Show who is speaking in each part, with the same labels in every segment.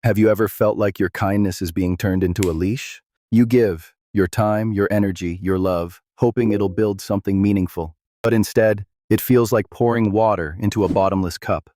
Speaker 1: Have you ever felt like your kindness is being turned into a leash? You give your time, your energy, your love, hoping it'll build something meaningful. But instead, it feels like pouring water into a bottomless cup.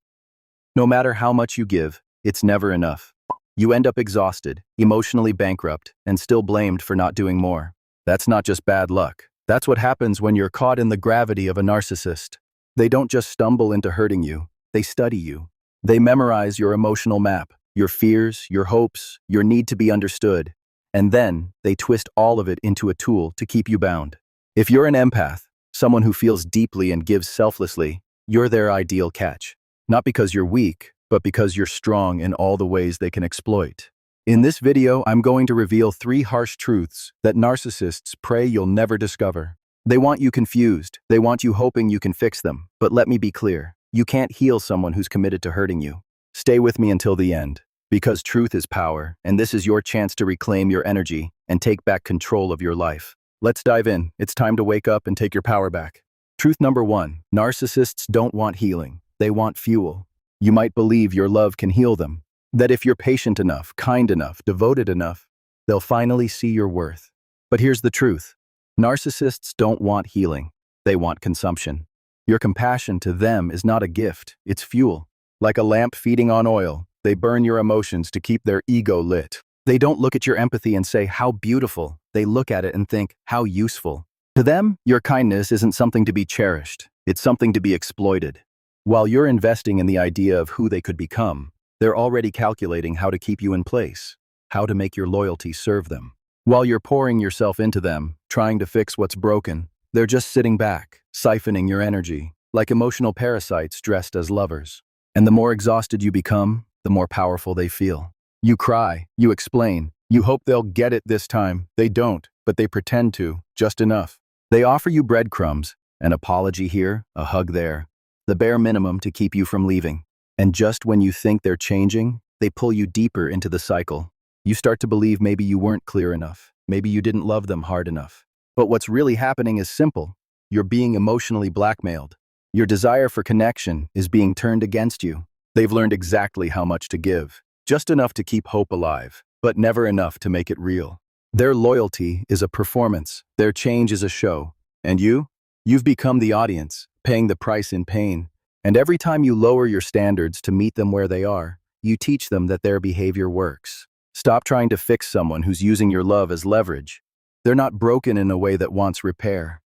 Speaker 1: No matter how much you give, it's never enough. You end up exhausted, emotionally bankrupt, and still blamed for not doing more. That's not just bad luck. That's what happens when you're caught in the gravity of a narcissist. They don't just stumble into hurting you, they study you. They memorize your emotional map, your fears, your hopes, your need to be understood. And then, they twist all of it into a tool to keep you bound. If you're an empath, someone who feels deeply and gives selflessly, you're their ideal catch. Not because you're weak, but because you're strong in all the ways they can exploit. In this video, I'm going to reveal 3 harsh truths that narcissists pray you'll never discover. They want you confused, they want you hoping you can fix them, but let me be clear, you can't heal someone who's committed to hurting you. Stay with me until the end, because truth is power, and this is your chance to reclaim your energy and take back control of your life. Let's dive in. It's time to wake up and take your power back. Truth number 1, narcissists don't want healing, they want fuel. You might believe your love can heal them, that if you're patient enough, kind enough, devoted enough, they'll finally see your worth. But here's the truth. Narcissists don't want healing, they want consumption. Your compassion to them is not a gift, it's fuel. Like a lamp feeding on oil, they burn your emotions to keep their ego lit. They don't look at your empathy and say, how beautiful. They look at it and think, how useful. To them, your kindness isn't something to be cherished, it's something to be exploited. While you're investing in the idea of who they could become, they're already calculating how to keep you in place, how to make your loyalty serve them. While you're pouring yourself into them, trying to fix what's broken, they're just sitting back, siphoning your energy, like emotional parasites dressed as lovers. And the more exhausted you become, the more powerful they feel. You cry, you explain, you hope they'll get it this time. They don't, but they pretend to, just enough. They offer you breadcrumbs, an apology here, a hug there, the bare minimum to keep you from leaving. And just when you think they're changing, they pull you deeper into the cycle. You start to believe maybe you weren't clear enough, maybe you didn't love them hard enough. But what's really happening is simple. You're being emotionally blackmailed. Your desire for connection is being turned against you. They've learned exactly how much to give, just enough to keep hope alive, but never enough to make it real. Their loyalty is a performance, their change is a show. And you've become the audience, paying the price in pain. And every time you lower your standards to meet them where they are, you teach them that their behavior works. Stop trying to fix someone who's using your love as leverage. They're not broken in a way that wants repair.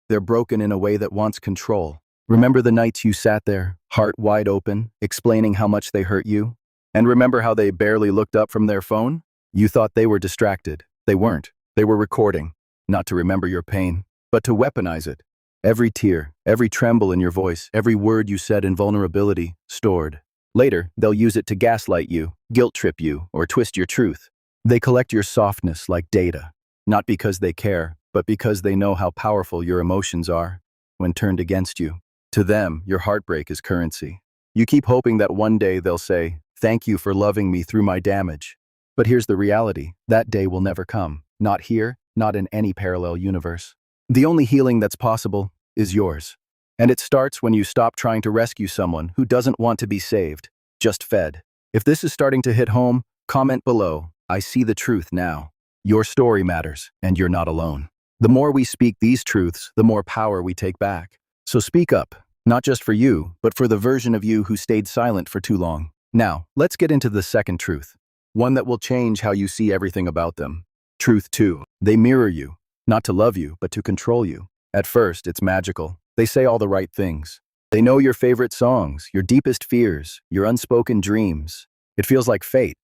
Speaker 1: They're broken in a way that wants control. Remember the nights you sat there, heart wide open, explaining how much they hurt you? And remember how they barely looked up from their phone? You thought they were distracted. They weren't. They were recording, not to remember your pain, but to weaponize it. Every tear, every tremble in your voice, every word you said in vulnerability, stored. Later, they'll use it to gaslight you, guilt-trip you, or twist your truth. They collect your softness like data, not because they care, but because they know how powerful your emotions are when turned against you. To them, your heartbreak is currency. You keep hoping that one day they'll say, "Thank you for loving me through my damage." But here's the reality. That day will never come. Not here, not in any parallel universe. The only healing that's possible is yours. And it starts when you stop trying to rescue someone who doesn't want to be saved, just fed. If this is starting to hit home, comment below. I see the truth now. Your story matters, and you're not alone. The more we speak these truths, the more power we take back. So speak up, not just for you, but for the version of you who stayed silent for too long. Now, let's get into the second truth, one that will change how you see everything about them. Truth 2. They mirror you, not to love you, but to control you. At first, it's magical. They say all the right things. They know your favorite songs, your deepest fears, your unspoken dreams. It feels like fate,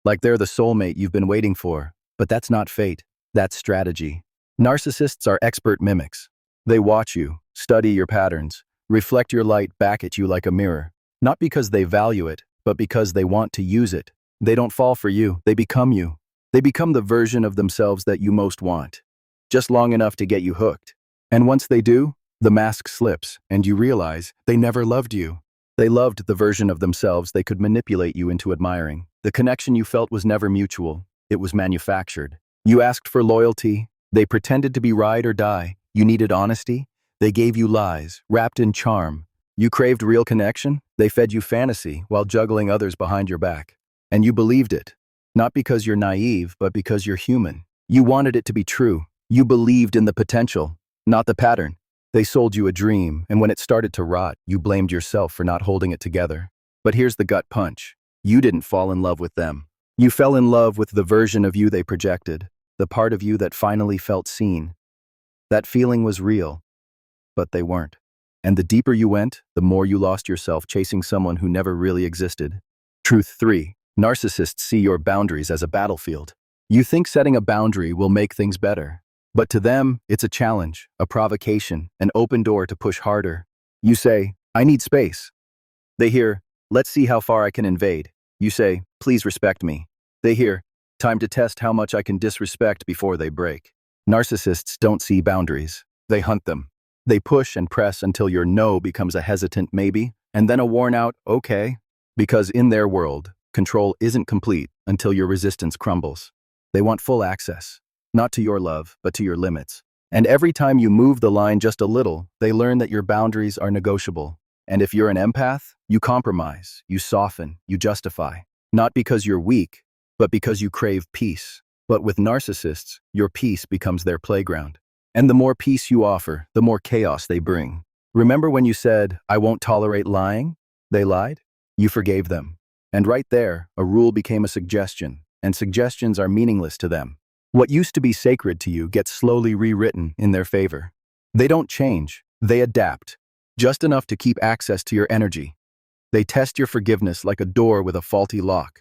Speaker 1: like they're the soulmate you've been waiting for. But that's not fate, that's strategy. Narcissists are expert mimics. They watch you, study your patterns, reflect your light back at you like a mirror. Not because they value it, but because they want to use it. They don't fall for you, they become you. They become the version of themselves that you most want, just long enough to get you hooked. And once they do, the mask slips, and you realize they never loved you. They loved the version of themselves they could manipulate you into admiring. The connection you felt was never mutual, it was manufactured. You asked for loyalty, they pretended to be ride or die. You needed honesty, they gave you lies, wrapped in charm. You craved real connection, they fed you fantasy while juggling others behind your back. And you believed it. Not because you're naive, but because you're human. You wanted it to be true. You believed in the potential, not the pattern. They sold you a dream, and when it started to rot, you blamed yourself for not holding it together. But here's the gut punch. You didn't fall in love with them. You fell in love with the version of you they projected, the part of you that finally felt seen. That feeling was real, but they weren't. And the deeper you went, the more you lost yourself chasing someone who never really existed. Truth 3. Narcissists see your boundaries as a battlefield. You think setting a boundary will make things better. But to them, it's a challenge, a provocation, an open door to push harder. You say, I need space. They hear, let's see how far I can invade. You say, please respect me. They hear, time to test how much I can disrespect before they break. Narcissists don't see boundaries. They hunt them. They push and press until your no becomes a hesitant maybe, and then a worn out okay. Because in their world, control isn't complete until your resistance crumbles. They want full access, not to your love, but to your limits. And every time you move the line just a little, they learn that your boundaries are negotiable. And if you're an empath, you compromise, you soften, you justify. Not because you're weak, but because you crave peace. But with narcissists, your peace becomes their playground. And the more peace you offer, the more chaos they bring. Remember when you said, I won't tolerate lying? They lied? You forgave them. And right there, a rule became a suggestion, and suggestions are meaningless to them. What used to be sacred to you gets slowly rewritten in their favor. They don't change, they adapt, just enough to keep access to your energy. They test your forgiveness like a door with a faulty lock.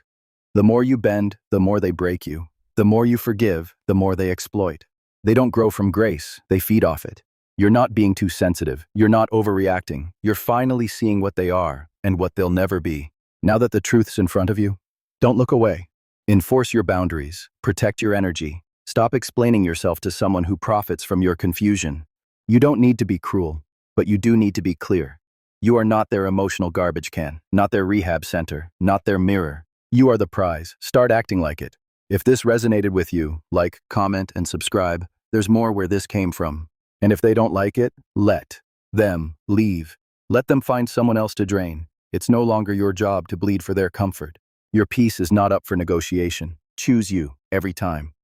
Speaker 1: The more you bend, the more they break you. The more you forgive, the more they exploit. They don't grow from grace, they feed off it. You're not being too sensitive, you're not overreacting, you're finally seeing what they are and what they'll never be. Now that the truth's in front of you, don't look away. Enforce your boundaries, protect your energy. Stop explaining yourself to someone who profits from your confusion. You don't need to be cruel, but you do need to be clear. You are not their emotional garbage can, not their rehab center, not their mirror. You are the prize. Start acting like it. If this resonated with you, like, comment, and subscribe. There's more where this came from. And if they don't like it, let them leave. Let them find someone else to drain. It's no longer your job to bleed for their comfort. Your peace is not up for negotiation. Choose you every time.